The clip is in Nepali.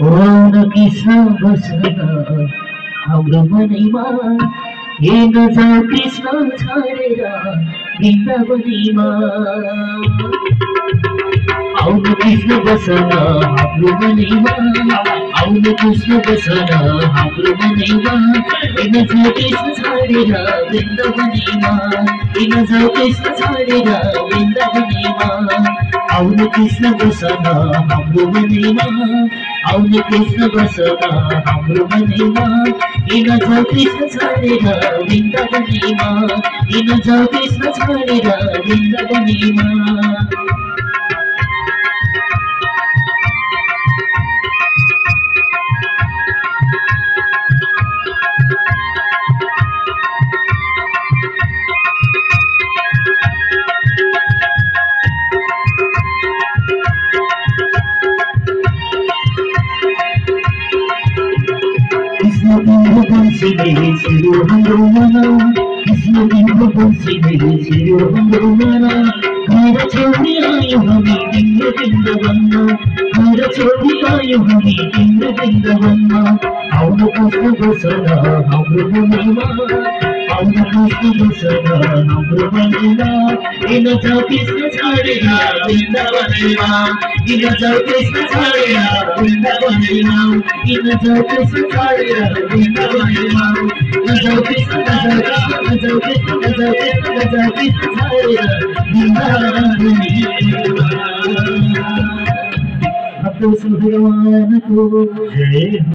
ओन कृष्ण बस्न हाम्रो मनैमा हेर्न जाऊ कृष्ण छाडेर वृन्दावनीमा आउन कृष्ण बसन हाम्रो मनैमा आउन कृष्ण बसन हाम्रो मनैमा हेर्न जाऊ कृष्ण छाडेर वृन्दावनीमा हेर्न जाऊ कृष्ण छाडेर वृन्दावनीमा आउन कृष्ण बसन हाम्रो मनैमा आउन कृष्ण बसन हाम्रो मनैमा हेर्न जाऊ कृष्ण छाडेर वृन्दावनीमा हेर्न जाऊ कृष्ण छाडेर वृन्दावनीमा तिम्रो बन्सीले छिर्यो हाम्रो मन कृष्ण तिम्रो बन्सीले छिर्यो हाम्रो मन घर छोडी आयो हामी तिम्रो वृन्दावनमा घर छोडी आयो हामी तिम्रो वृन्दावनमा आउन कृष्ण बसन हाम्रो मनैमा आउन कृष्ण बसन हाम्रो मनैमा हेर्न जाऊ कृष्ण छाडेर वृन्दावनमा हेर्न जाऊ कृष्ण छाडेर वृन्दावनमा हेर्न जाऊ कृष्ण छाडेर वृन्दावनमा जाऊ कृष्ण जाऊ कृष्ण छाडेर वृन्दावनमा भगवानको जय।